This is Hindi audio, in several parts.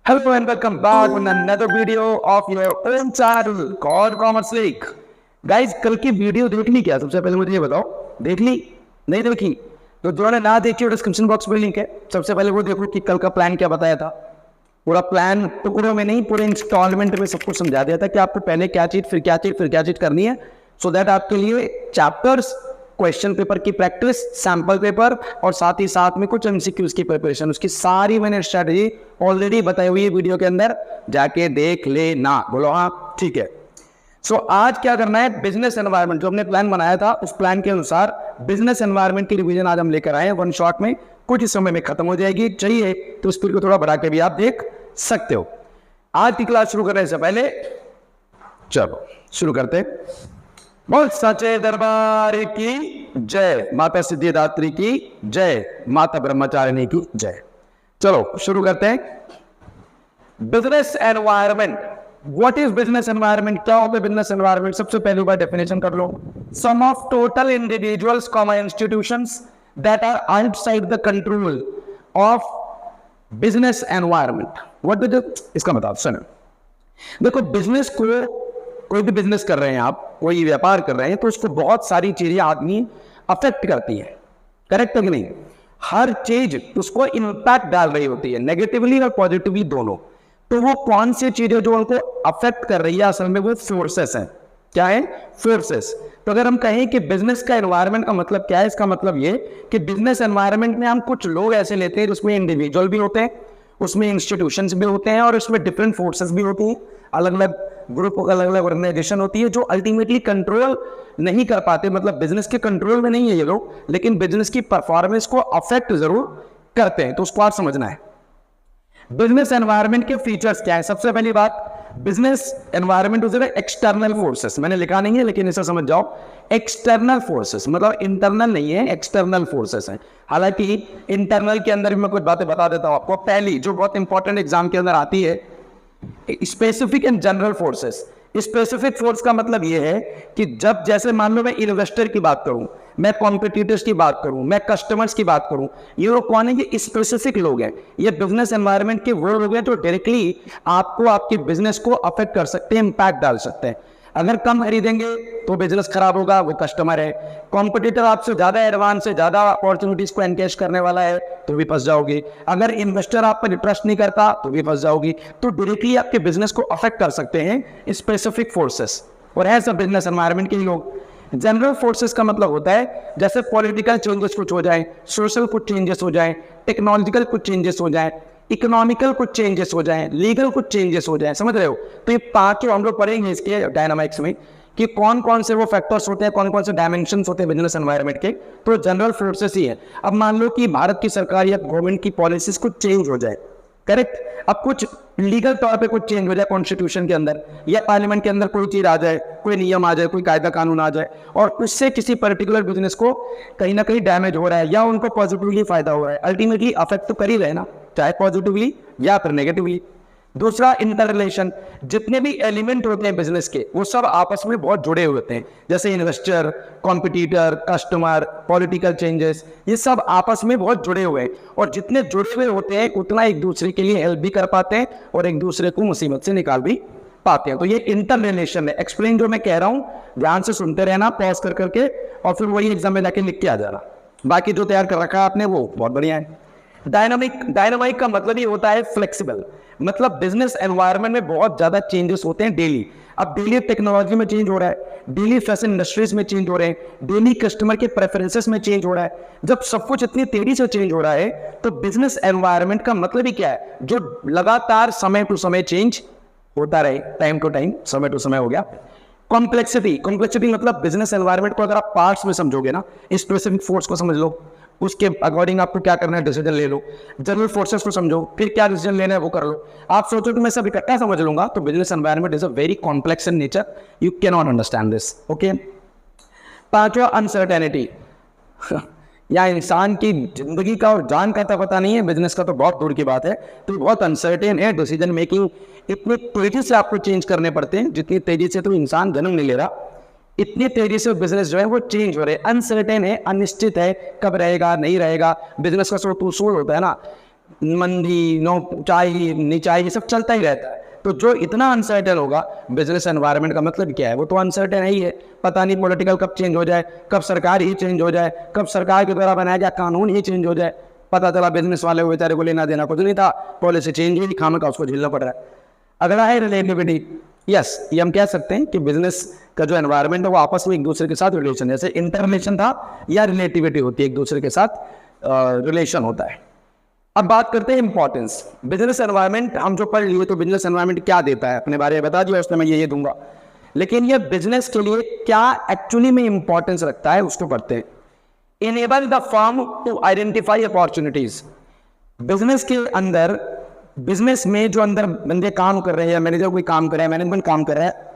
Hello and welcome back with another video of your own channel called Commerce League. Guys, कल की वीडियो देख ली क्या? सबसे पहले मुझे ये बताओ, देख ली? नहीं देखी? तो जो ने ना देखी डिस्क्रिप्शन बॉक्स में लिंक है, सबसे पहले वो देखो कि कल का प्लान क्या बताया था। पूरा प्लान टुकड़ों में नहीं, पूरे इंस्टॉलमेंट में सब कुछ समझा दिया था कि आपको पहले क्या चीज, फिर क्या चीज, फिर क्या चीज करनी है, सो दैट आपके लिए चैप्टर्स, क्वेश्चन पेपर की प्रैक्टिस, सैंपल पेपर और साथ ही साथ में कुछ एमसीक्यूज की प्रिपरेशन, उसकी सारी मैंने स्ट्रेटजी ऑलरेडी बताई हुई है वीडियो के अंदर, जाके देख लेना। बोलो हाँ, ठीक है। सो आज क्या करना है, बिजनेस एनवायरनमेंट जो हमने प्लान बनाया था उस प्लान के अनुसार बिजनेस एनवायरनमेंट की रिवीजन आज हम लेकर आए हैं। वन शॉट में कुछ ही समय में खत्म हो जाएगी, चाहिए तो स्पीड को थोड़ा बढ़ा के भी आप देख सकते हो। आज की क्लास शुरू करने से पहले चलो शुरू करते हैं। बोल सच्चे दरबार की जय, माता सिद्धिदात्री की जय, माता ब्रह्मचारिणी की जय। चलो शुरू करते हैं। Business environment, what is business environment? क्या होता है बिजनेस एनवायरनमेंट? सबसे पहले बार डेफिनेशन कर लो। Sum of total individuals comma institutions that are outside the control of business environment. What do इसका मतलब सुनो, देखो बिजनेस को, कोई भी बिजनेस कर रहे हैं आप, कोई व्यापार कर रहे हैं, तो उसको बहुत सारी चीजें आदमी अफेक्ट करती है, करेक्ट है कि नहीं? हर चीज उसको इंपैक्ट डाल रही होती है, नेगेटिवली और पॉजिटिवली दोनों। तो वो कौन सी चीजें जो उनको अफेक्ट कर रही है, असल में वो फोर्सेस हैं। क्या है? फोर्सेस। तो अगर हम कहें कि बिजनेस का एनवायरनमेंट का मतलब क्या है, इसका मतलब ये कि बिजनेस एनवायरनमेंट में हम कुछ लोग ऐसे लेते हैं जिसमें इंडिविजुअल भी होते हैं, उसमें इंस्टीट्यूशंस भी होते हैं और उसमें डिफरेंट फोर्सेस भी होती हैं, अलग अलग ग्रुप, अलग अलग ऑर्गेनाइजेशन होती है जो अल्टीमेटली कंट्रोल नहीं कर पाते। मतलब बिजनेस के कंट्रोल में नहीं है ये लोग, लेकिन बिजनेस की परफॉर्मेंस को अफेक्ट जरूर करते हैं। तो उसको आप समझना है। बिजनेस एनवायरनमेंट के फीचर्स क्या है? सबसे पहली बात, बिजनेस एनवायरनमेंट उसे एक्सटर्नल फोर्सेस, मैंने लिखा नहीं है लेकिन इसे समझ जाओ। एक्सटर्नल फोर्सेस मतलब इंटरनल नहीं है, एक्सटर्नल फोर्सेस हैं। हालांकि इंटरनल के अंदर भी मैं कुछ बातें बता देता हूं आपको। पहली जो बहुत इंपॉर्टेंट एग्जाम के अंदर आती है, specific and general forces. Specific force का मतलब यह है कि जब, जैसे मान लो मैं इन्वेस्टर की बात करूं, मैं कॉम्पिटिटर्स की बात करूं, मैं कस्टमर्स की बात करूं, ये लोग कौन है? ये स्पेसिफिक लोग हैं। ये बिजनेस एनवायरनमेंट के वो लोग हैं जो डायरेक्टली आपको, आपके बिजनेस को अफेक्ट कर सकते हैं, इंपैक्ट डाल सकते हैं। अगर कम खरीदेंगे तो बिजनेस खराब होगा, वो कस्टमर है। कॉम्पिटिटर आपसे ज्यादा एडवांस से ज्यादा अपॉर्चुनिटीज को एनकेश करने वाला है तो भी फंस जाओगे। अगर इन्वेस्टर आप पर ट्रस्ट नहीं करता तो भी फंस जाओगी। तो डायरेक्टली आपके बिजनेस को अफेक्ट कर सकते हैं स्पेसिफिक फोर्सेस, और है सब बिजनेस एनवायरनमेंट के लोग। जनरल फोर्सेस का मतलब होता है जैसे पॉलिटिकल चेंजेस कुछ हो जाए, सोशल कुछ चेंजेस हो जाए, टेक्नोलॉजिकल कुछ चेंजेस हो जाए, इकोनॉमिकल कुछ चेंजेस हो जाए, लीगल कुछ चेंजेस हो जाए, समझ रहे हो? तो ये पांचों हम लोग पढ़ेंगे इसके डायनामिक्स में कि कौन कौन से वो फैक्टर्स होते हैं, कौन कौन से डायमेंशंस होते हैं बिजनेस एनवायरनमेंट के। तो जनरल फोर्सेस ही है। अब मान लो कि भारत की सरकार या गवर्नमेंट की पॉलिसीज कुछ चेंज हो जाए, करेक्ट? अब कुछ लीगल तौर पे कुछ चेंज हो जाए कॉन्स्टिट्यूशन के अंदर या पार्लियामेंट के अंदर, कोई चीज आ जाए, कोई नियम आ जाए, कोई कायदा कानून आ जाए और उससे किसी पर्टिकुलर बिजनेस को कहीं ना कहीं डैमेज हो रहा है या उनको पॉजिटिवली फायदा हो रहा है, अल्टीमेटली अफेक्ट तो कर ही रहे ना, चाहे पॉजिटिवली या फिर नेगेटिवली। दूसरा, इंटर रिलेशन। जितने भी एलिमेंट होते हैं बिजनेस के वो सब आपस में बहुत जुड़े हुए होते हैं, जैसे investor, competitor, customer, political changes, ये सब आपस में बहुत जुड़े हुए हैं। और जितने जुड़े हुए होते हैं उतना एक दूसरे के लिए हेल्प भी कर पाते हैं और एक दूसरे को मुसीबत से निकाल भी पाते हैं। तो ये इंटर रिलेशन है। एक्सप्लेन जो मैं कह रहा हूँ ध्यान से सुनते रहना, पॉज कर करके, और फिर वही एग्जाम में जाके लिख के आ जाना। बाकी जो तैयार कर रखा है आपने वो बहुत बढ़िया है। डायनामिक का मतलब ये होता है फ्लेक्सिबल। मतलब बिजनेस एनवायरनमेंट में बहुत ज्यादा चेंजेस होते हैं डेली। अब डेली टेक्नोलॉजी में चेंज हो रहा है, डेली फैशन इंडस्ट्रीज में चेंज हो रहे हैं, डेली कस्टमर के प्रेफरेंसेस में चेंज हो रहा है। जब सब कुछ इतनी तेजी से चेंज हो रहा है तो बिजनेस एनवायरनमेंट का मतलब ही क्या है? जो लगातार समय टू समय चेंज होता रहे, टाइम टू टाइम, समय टू समय हो गया। कॉम्प्लेक्सिटी मतलब बिजनेस एनवायरनमेंट को अगर आप पार्ट्स में समझोगे ना, स्पेसिफिक फोर्स को समझ लो, उसके अकॉर्डिंग आपको क्या करना है, डिसीजन ले लो। जनरल फोर्सेस को समझो, फिर क्या डिसीजन लेना है वो कर लो। आप सोचो कि मैं सब इकट्ठा समझ लूंगा तो business environment is a very complex in nature, you can not understand this. Okay. पांचवा, अनसर्टेनिटी। या इंसान की जिंदगी का और जान का तो पता नहीं है, बिजनेस का तो बहुत दूर की बात है। तो बहुत अनसर्टेन है, डिसीजन मेकिंग इतनी तेजी से आपको चेंज करने पड़ते हैं जितनी तेजी से तो इंसान जन्म नहीं ले रहा, इतनी तेजी से बिजनेस जो है वो चेंज हो रहे हैं। अनसर्टेन है, अनिश्चित है, कब रहेगा नहीं रहेगा। बिजनेस का सोल होता है ना, मंदी, नो ऊंचाई नीचाई, ये सब चलता ही रहता है। तो जो इतना अनसर्टेन होगा बिजनेस एनवायरनमेंट का मतलब क्या है, वो तो अनसर्टेन ही है। पता नहीं पॉलिटिकल कब चेंज हो जाए, कब सरकार ही चेंज हो जाए, कब सरकार के द्वारा बनाया गया कानून ही चेंज हो जाए। पता चला बिजनेस वाले बेचारे को लेना देना कुछ नहीं था, पॉलिसी चेंज हुई, खामे का उसको झेलना पड़ रहा है। अगला है रिलेटिविटी। यस, ये हम कह सकते हैं कि बिजनेस का जो एनवायरनमेंट है वो आपस में एक दूसरे के साथ रिलेशन, जैसे इंटर रिलेशन था या रिलेटिविटी होती है, एक दूसरे के साथ रिलेशन होता है। अब बात करते हैं इंपॉर्टेंस। बिजनेस एनवायरनमेंट हम जो पढ़ लिए, तो बिजनेस एनवायरनमेंट क्या देता है अपने बारे में बता दिया, उसमें मैं ये दूंगा। लेकिन ये बिजनेस के लिए क्या एक्चुअली में इंपॉर्टेंस रखता है उसको पढ़ते हैं। Enable the firm to identify opportunities. Business के अंदर, बिजनेस में जो अंदर बंदे काम कर रहे हैं, मैनेजर कोई काम कर रहा है, मैनेजमेंट काम कर रहा है,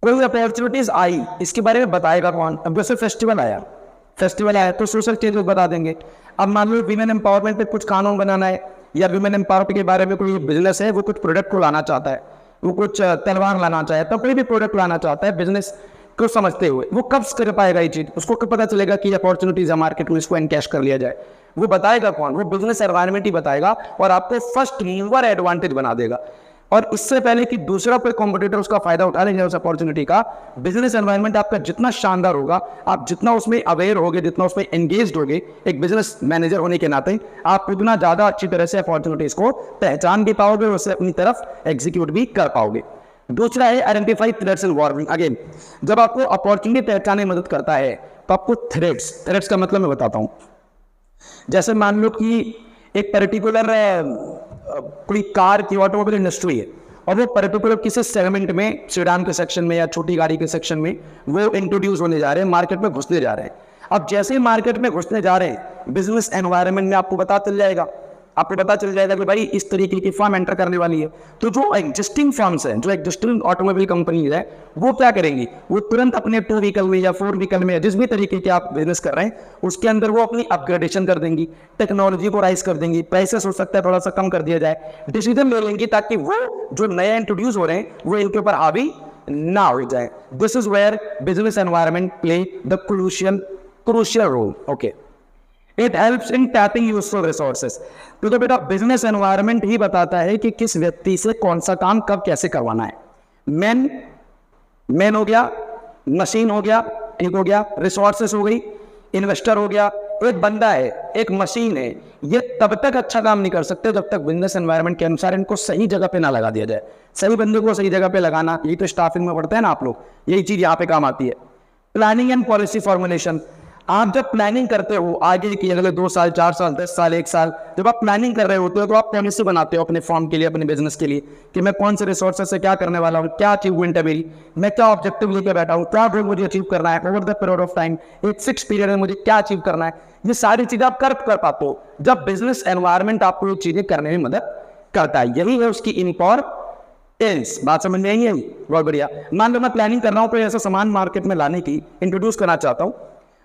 कोई अपॉर्चुनिटीज आई, इसके बारे में बताएगा कौन? अब जैसे फेस्टिवल आया तो सोशल चेंजेस बता देंगे। अब मान लो विमेन एम्पावरमेंट पे कुछ कानून बनाना है, या विमेन एम्पावरमेंट के बारे में कोई बिजनेस है, वो कुछ प्रोडक्ट को लाना चाहता है, वो कुछ तलवार लाना चाहता है, कोई भी प्रोडक्ट लाना चाहता है बिजनेस को समझते हुए, वो कब कर पाएगा ये चीज? उसको कब पता चलेगा कि अपॉर्चुनिटीज है मार्केट में, इसको एनकैश कर लिया जाए? वो बताएगा कौन? वो बिजनेस एनवायरनमेंट ही बताएगा, और आपको फर्स्ट मूवर एडवांटेज बना देगा। और इससे पहले कि दूसरा कोई कॉम्पिटिटर उसका फायदा उठा लेगा उस अपॉर्चुनिटी का, बिजनेस एनवायरनमेंट आपका जितना शानदार होगा, आप जितना उसमें अवेयर होगे, जितना उसमें एंगेज्ड होगे एक बिजनेस मैनेजर होने के नाते, आप उतना ज्यादा अच्छी तरह से अपॉर्चुनिटीज को पहचान भी पाओगे और उसे अपनी तरफ एग्जीक्यूट भी कर पाओगे। दूसरा है identify threats and warning. Again, जब आपको अपॉर्चुनिटी पहचानने में मदद करता है तो आपको थ्रेट्स का मतलब मैं बताता हूं। जैसे मान लो कि एक पर्टिकुलर कोई कार की ऑटोमोबाइल इंडस्ट्री है, और वो पर्टिकुलर किसी सेगमेंट में, सेडान के सेक्शन में या छोटी गाड़ी के सेक्शन में वो इंट्रोड्यूस होने जा रहे हैं, मार्केट में घुसने जा रहे हैं। अब जैसे ही मार्केट में घुसने जा रहे हैं, बिजनेस एनवायरनमेंट में आपको पता चल जाएगा कि भाई इस तरीके की फर्म एंटर करने वाली है। तो जो एग्जिस्टिंग फर्म्स हैं, जो एग्जिस्टिंग ऑटोमोबाइल कंपनीज है, वो क्या करेंगी? वो तुरंत अपने 2 व्हीकल में या 4 व्हीकल में, जिस भी तरीके के आप बिजनेस कर रहे हैं उसके अंदर वो अपनी अपग्रेडेशन कर देंगी, टेक्नोलॉजी को राइज कर देंगी, प्राइसेस हो सकता है थोड़ा सा कम कर दिया जाए, डिसीजन ले लेंगी ताकि वो जो नया इंट्रोड्यूस हो रहे हैं वो इनके ऊपर हावी ना हो जाए। This is where business environment play the crucial role. Okay, it helps in tapping useful resources. तो बेटा बिजनेस एनवायरनमेंट ही बताता है कि किस व्यक्ति से कौन सा काम कब कैसे करवाना है। मैन हो गया, मशीन हो गया, ठीक हो गया, रिसोर्सेस हो गई, इन्वेस्टर हो गया, एक बंदा है, एक मशीन है। ये तब तक अच्छा काम नहीं कर सकते जब तक बिजनेस एनवायरनमेंट के अनुसार इनको सही जगह पे ना लगा दिया जाए। सही बंदे को सही जगह पे लगाना, यही तो स्टाफिंग में पढ़ते हैं ना आप लोग, यही चीज यहाँ पे काम आती है। Planning and policy formulation. आप जब प्लानिंग करते हो आगे की, अगले 2 साल, 4 साल, 10 साल, 1 साल, जब आप प्लानिंग कर रहे होते हो तो आप पॉलिसी बनाते हो अपने फॉर्म के लिए, अपने बिजनेस के लिए, कि मैं कौन से रिसोर्सेज से क्या करने वाला हूँ, क्या अचीवमेंट है मेरी, मैं क्या ऑब्जेक्टिव लेकर बैठा हूँ, क्या गोल मुझे अचीव करना है over the period of time, एक फिक्स पीरियड में मुझे क्या अचीव करना है। ये सारी चीजें आप कर पाते हो जब बिजनेस एनवायरनमेंट आपको ये चीजें करने में मदद करता है। यही है उसकी इम्पोर्टेंस। बात समझ में आई है? बहुत बढ़िया। मान लो मैं प्लानिंग कर रहा हूँ, तो ऐसा सामान मार्केट में लाने की, इंट्रोड्यूस करना चाहता हूँ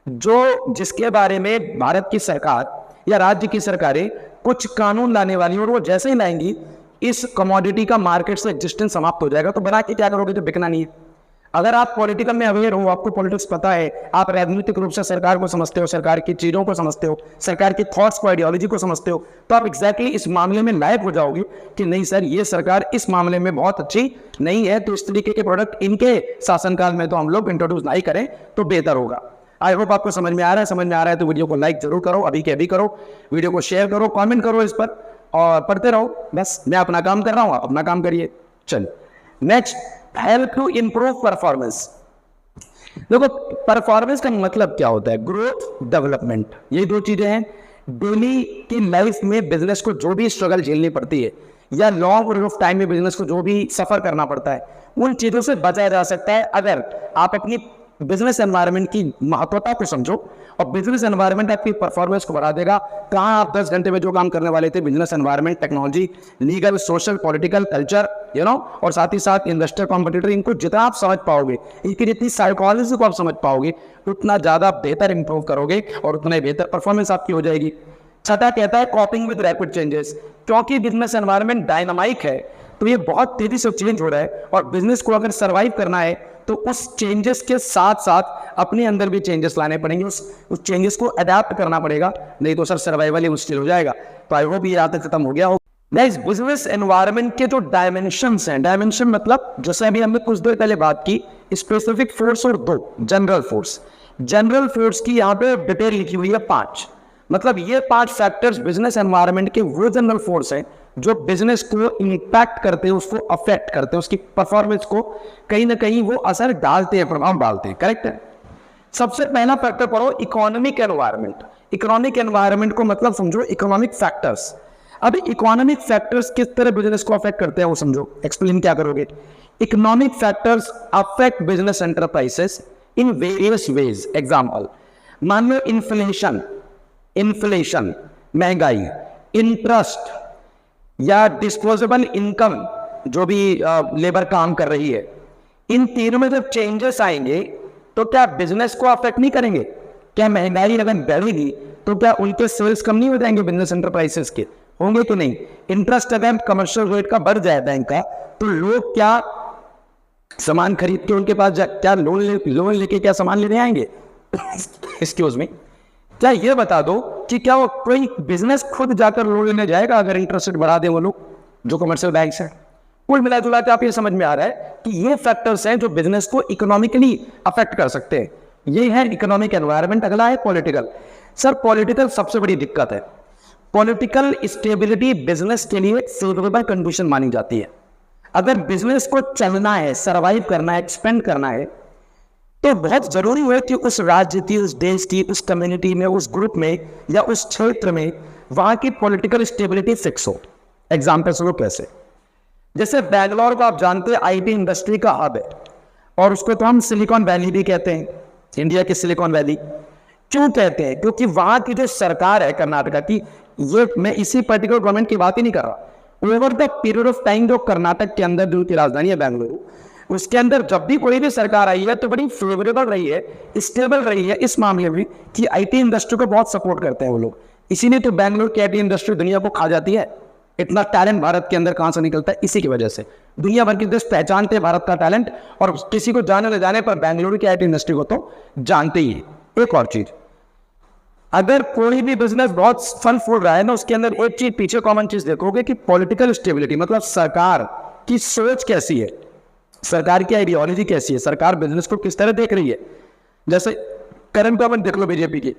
जिसके बारे में भारत की सरकार या राज्य की सरकारें कुछ कानून लाने वाली हैं, और वो जैसे ही लाएंगी इस कमोडिटी का मार्केट से एग्जिस्टेंस समाप्त हो जाएगा। तो बना के क्या करोगे? तो बिकना नहीं है। अगर आप पॉलिटिकल में अवेयर हो, आपको पॉलिटिक्स पता है, आप राजनीतिक रूप से सरकार को समझते हो, सरकार की चीजों को समझते हो, सरकार की थॉट्स को, आइडियोलॉजी को समझते हो, तो आप एग्जैक्टली इस मामले में लायक हो जाओगे कि नहीं सर, ये सरकार इस मामले में बहुत अच्छी नहीं है, तो इस तरीके के प्रोडक्ट इनके शासनकाल में तो हम लोग इंट्रोड्यूस नहीं करें तो बेहतर होगा। आई होप आपको समझ में आ रहा है। तो वीडियो को लाइक जरूर करो, अभी के अभी करो, वीडियो को शेयर करो, कमेंट करो इस पर, और पढ़ते रहो। बस मैं अपना काम कर रहा हूँ, अपना काम करिए। चलिए next, help to improve performance. देखो परफॉर्मेंस का मतलब क्या होता है? ग्रोथ, डेवलपमेंट, ये 2 चीजें हैं। डेली की लाइफ में बिजनेस को जो भी स्ट्रगल झेलनी पड़ती है, या लॉन्ग पीरियड ऑफ टाइम में बिजनेस को जो भी सफर करना पड़ता है, उन चीजों से बचा जा सकता है अगर आप अपनी बिजनेस एनवायरनमेंट की महत्वता को समझो। और बिजनेस एनवायरनमेंट आपकी परफॉर्मेंस को बढ़ा देगा। कहाँ आप 10 घंटे में जो काम करने वाले थे, business environment, technology, legal, social, political, culture, और साथ ही साथ इन्वेस्टर, कॉम्पिटिटर, इनको जितना आप समझ पाओगे, इनकी जितनी साइकोलॉजी को आप समझ पाओगे, उतना ज्यादा बेहतर इंप्रूव करोगे और उतना बेहतर परफॉर्मेंस आपकी हो जाएगी। छठा कहता है कॉपिंग विद रैपिड चेंजेस। क्योंकि बिजनेस एनवायरनमेंट डायनामिक है, तो ये बहुत तेजी से चेंज हो रहा है, और बिजनेस को अगर सर्वाइव करना है तो उस चेंजेस के साथ साथ अपने अंदर भी चेंजेस लाने पड़ेंगे, उस चेंजेस को अडेप्ट करना पड़ेगा, नहीं तो सर सर्वाइवल ही मुश्किल हो जाएगा। तो आई होप ये यहाँ तक खत्म हो गया हो। गाइस, बिजनेस एनवायरनमेंट के जो डायमेंशंस हैं, डायमेंशन मतलब जैसे अभी हमने कुछ देर पहले बात की स्पेसिफिक फोर्स और दो जनरल फोर्स। जनरल फोर्स की यहाँ पे डिटेल लिखी हुई है 5, मतलब ये 5 फैक्टर्स बिजनेस एनवायरनमेंट के वो जनरल फोर्स हैं जो बिजनेस को इंपैक्ट करते हैं, उसको अफेक्ट करते हैं, उसकी परफॉर्मेंस को कहीं ना कहीं वो असर डालते हैं, प्रभाव डालते हैं। करेक्ट है। सबसे पहला फैक्टर पढ़ो इकोनॉमिक एनवायरनमेंट। इकोनॉमिक एनवायरनमेंट को मतलब समझो इकोनॉमिक फैक्टर्स। अभी इकोनॉमिक फैक्टर्स किस तरह बिजनेस को अफेक्ट करते हैं वो समझो। एक्सप्लेन क्या करोगे? Economic factors affect business enterprises in various ways. Example, मान लो इन्फ्लेशन महंगाई, इंटरेस्ट या डिस्पोजेबल इनकम जो भी लेबर काम कर रही है, इन तीनों में जब चेंजेस आएंगे तो क्या बिजनेस को अफेक्ट नहीं करेंगे? क्या महंगाई अगर बढ़ेगी तो क्या उनके सेल्स कम नहीं हो जाएंगे बिजनेस एंटरप्राइजेस के? होंगे तो नहीं। इंटरेस्ट अगर कमर्शियल रेट का बढ़ जाए बैंक का तो लोग क्या सामान खरीद के उनके पास क्या लोन लेके क्या सामान लेने आएंगे? एक्सक्यूज मी, क्या ये बता दो कि क्या वो कोई बिजनेस खुद जाकर लोन लेने जाएगा अगर इंटरेस्ट रेट बढ़ा दे वो लोग जो कमर्शियल बैंक है? कुल मिला जुला के आप ये समझ में आ रहा है कि ये फैक्टर्स हैं जो बिजनेस को इकोनॉमिकली अफेक्ट कर सकते हैं। ये है इकोनॉमिक एनवायरनमेंट। अगला है पॉलिटिकल। सर पॉलिटिकल सबसे बड़ी दिक्कत है। पॉलिटिकल स्टेबिलिटी बिजनेस के लिए फेवरेबल कंडीशन मानी जाती है। अगर बिजनेस को चलना है, सर्वाइव करना है, एक्सपेंड करना है तो बहुत जरूरी है कि उस राज्य की, उस देश की, उस कम्युनिटी में, उस ग्रुप में या उस क्षेत्र में वहां की पॉलिटिकल स्टेबिलिटी फिक्स हो। एग्जाम्पल स्वरूप कैसे? जैसे बैंगलोर को आप जानते हैं आईटी इंडस्ट्री का हब है और उसको तो हम सिलिकॉन वैली भी कहते हैं, इंडिया की सिलिकॉन वैली। क्यों कहते हैं? क्योंकि वहां की जो सरकार है कर्नाटका की, ये मैं इसी पर्टिकुलर गवर्नमेंट की बात ही नहीं कर रहा, over the period of time जो कर्नाटक के अंदर जो की राजधानी है बेंगलुरु, उसके अंदर जब भी कोई भी सरकार आई है तो बड़ी फेवरेबल रही है, स्टेबल रही है इस मामले में कि आईटी इंडस्ट्री को बहुत सपोर्ट करते हैं वो लोग। इसीलिए तो बेंगलुरु की आईटी इंडस्ट्री दुनिया को खा जाती है। इतना टैलेंट भारत के अंदर कहां से निकलता है? इसी की वजह से दुनिया भर के देश पहचानते हैं भारत का टैलेंट और किसी को जाने न जाने पर बेंगलुरु की आईटी इंडस्ट्री को तो जानते ही है। एक और चीज, अगर कोई भी बिजनेस बहुत फल फूल रहा है ना, उसके अंदर एक चीज पीछे कॉमन चीज देखोगे कि पॉलिटिकल स्टेबिलिटी, मतलब सरकार की सोच कैसी है, सरकार की आइडियोलॉजी कैसी है, सरकार बिजनेस को किस तरह देख रही है। जैसे करंट गवर्नमेंट देख लो बीजेपी की,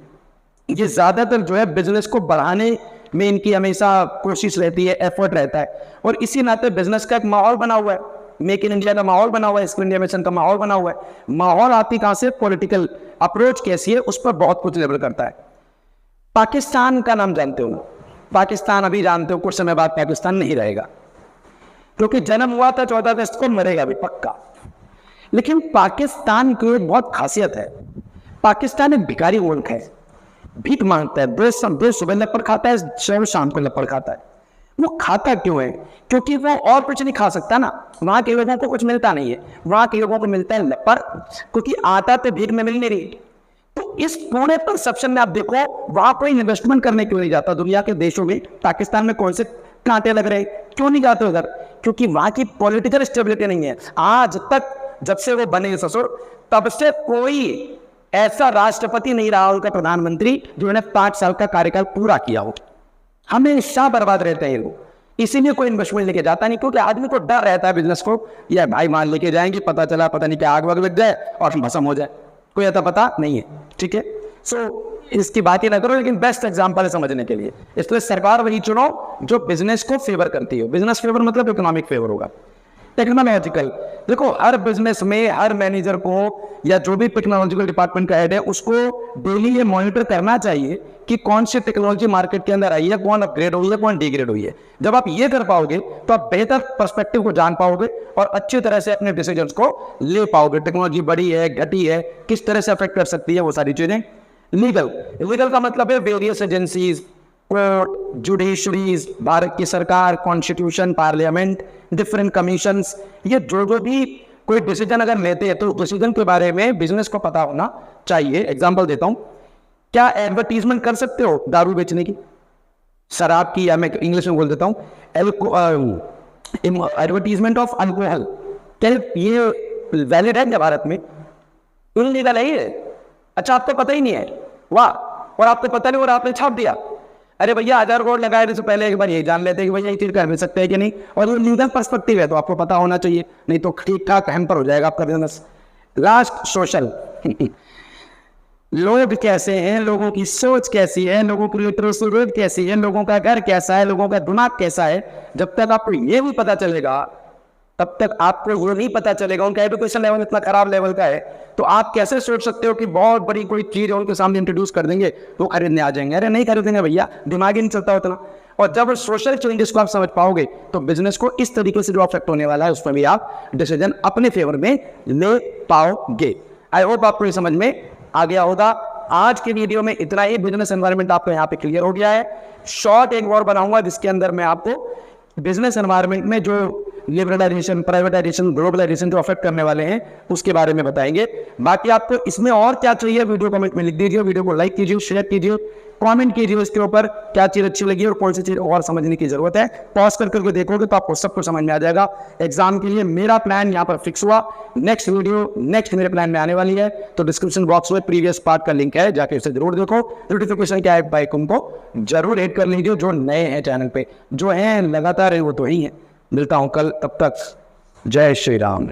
ये ज्यादातर जो है बिजनेस को बढ़ाने में इनकी हमेशा कोशिश रहती है, एफर्ट रहता है और इसी नाते बिजनेस का एक माहौल बना हुआ है, मेक इन इंडिया का माहौल बना हुआ है, स्किल इंडिया मिशन का माहौल बना हुआ है। माहौल आती कहां से? पॉलिटिकल अप्रोच कैसी है उस पर बहुत कुछ निर्भर करता है। पाकिस्तान का नाम जानते हो? पाकिस्तान अभी जानते हो, कुछ समय बाद पाकिस्तान नहीं रहेगा क्योंकि जन्म हुआ था 14 अगस्त को, मरेगा भी पक्का। लेकिन पाकिस्तान की एक बहुत खासियत है, पाकिस्तान एक भिखारी मुल्क है, भीख मांगता है, देश सुबह लपड़ खाता है, शाम को लपड़ खाता है। वो खाता क्यों है? क्योंकि वो और कुछ नहीं खा सकता ना, वहां के लोगों को कुछ मिलता नहीं है, वहां के लोगों को मिलता है लपड़, क्योंकि आता तो भीख में मिल नहीं रही। तो इस पूरे परसेप्शन में आप देखो वहां कोई इन्वेस्टमेंट करने क्यों नहीं जाता दुनिया के देशों में? पाकिस्तान में कौन से कांटे लग रहे, क्यों नहीं जाते उधर? क्योंकि वहां की पॉलिटिकल स्टेबिलिटी नहीं है। आज तक जब से वो बने ससुर, तब से कोई ऐसा राष्ट्रपति नहीं रहा, उनका प्रधानमंत्री, जिन्होंने 5 साल का कार्यकाल पूरा किया हो। हमेशा बर्बाद रहते हैं लोग, इसीलिए कोई इन्वेस्टमेंट लेके जाता नहीं, क्योंकि आदमी को डर रहता है बिजनेस को, या भाई मान लेके जाएंगे, पता चला पता नहीं क्या आग वाग लग जाए और भस्म हो जाए, कोई ऐसा पता नहीं है। ठीक है, सो इसकी बात ही ना करो, लेकिन बेस्ट एग्जांपल है समझने के लिए। इसलिए सरकार वही चुनो जो बिजनेस को फेवर करती हो। बिजनेस फेवर मतलब इकोनॉमिक फेवर होगा। टेक्नोलॉजिकल, देखो हर बिजनेस में हर मैनेजर को या जो भी टेक्नोलॉजिकल डिपार्टमेंट का हेड है उसको डेली ये मॉनिटर करना चाहिए कि कौन सी टेक्नोलॉजी मार्केट के अंदर आई है, कौन अपग्रेड हुई है, कौन डिग्रेड हुई है। जब आप ये कर पाओगे तो आप बेहतर पर्सपेक्टिव को जान पाओगे और अच्छी तरह से अपने डिसीजंस को ले पाओगे। टेक्नोलॉजी बढ़ी है, घटी है, किस तरह से अफेक्ट कर सकती है, वो सारी चीजें। लीगल का मतलब है various agencies, court, judiciary's, Bharat की सरकार, कॉन्स्टिट्यूशन, पार्लियामेंट, डिफरेंट कमीशंस, ये जो भी कोई डिसीजन अगर लेते हैं तो डिसीजन के बारे में बिजनेस को पता होना चाहिए। एग्जांपल देता हूं, क्या एडवर्टीजमेंट कर सकते हो दारू बेचने की, शराब की, या मैं इंग्लिश में बोल देता हूं एडवर्टीजमेंट ऑफ अल्कोहल, क्या ये वैलिड है क्या भारत में? इलीगल है ये। अच्छा, आपको पता ही नहीं है, वाह, और आपको पता नहीं और आपने छाप दिया। अरे भैया 1000 करोड़ लगाए से पहले एक बार ये जान लेते हैं कि भैया ये चीज कर भी सकते हैं कि नहीं, और ये लीगल पर्सपेक्टिव है तो आपको पता होना चाहिए, नहीं तो ठीक ठाक हैम्पर हो जाएगा आपका बिजनेस। Last, social. लोग कैसे हैं, लोगों की सोच कैसी है, लोगों की लिटरेसी कैसी है, लोगों का घर कैसा है, लोगों का दिमाग कैसा है, जब तक आपको ये भी पता चलेगा तब तक आपको वो नहीं पता चलेगा उनका एजुकेशन लेवल इतना खराब लेवल का है, तो आप कैसे सोच सकते हो कि बहुत बड़ी कोई चीज उनके सामने इंट्रोड्यूस कर देंगे तो खरीदने आ जाएंगे। अरे नहीं खरीदेंगे भैया, दिमाग ही नहीं चलता उतना। और जब सोशल चेंजेस को आप समझ पाओगे तो बिजनेस को इस तरीके से जो अफेक्ट होने वाला है उसमें भी आप डिसीजन अपने फेवर में ले पाओगे। आई होप आपको ये समझ में आ गया होगा। आज के वीडियो में इतना ही। बिजनेस एनवायरनमेंट आपको यहाँ पे क्लियर हो गया है। शॉर्ट एक और बनाऊंगा जिसके अंदर मैं आपको बिजनेस एनवायरनमेंट में जो लिबरलाइजेशन, प्राइवेटाइजेशन, ग्लोबलाइजेशन जो अफेक्ट करने वाले हैं उसके बारे में बताएंगे। बाकी आपको इसमें और क्या चाहिए वीडियो कमेंट में लिख दीजिए, वीडियो को लाइक कीजिए, शेयर कीजिए, कमेंट कीजिए इसके ऊपर क्या चीज अच्छी लगी और कौन सी चीज और समझने की जरूरत है। पॉज करके देखोगे तो आपको सब कुछ समझ में आ जाएगा। एग्जाम के लिए मेरा प्लान यहाँ पर फिक्स हुआ। नेक्स्ट वीडियो नेक्स्ट मेरे प्लान में आने वाली है, तो डिस्क्रिप्शन बॉक्स में प्रीवियस पार्ट का लिंक है, जाके उसे जरूर देखो। नोटिफिकेशन के आइकन को जरूर ऐड कर लीजिए जो नए हैं चैनल पे, जो हैं लगातार है वो तो ही है। मिलता हूं कल, तब तक जय श्री राम।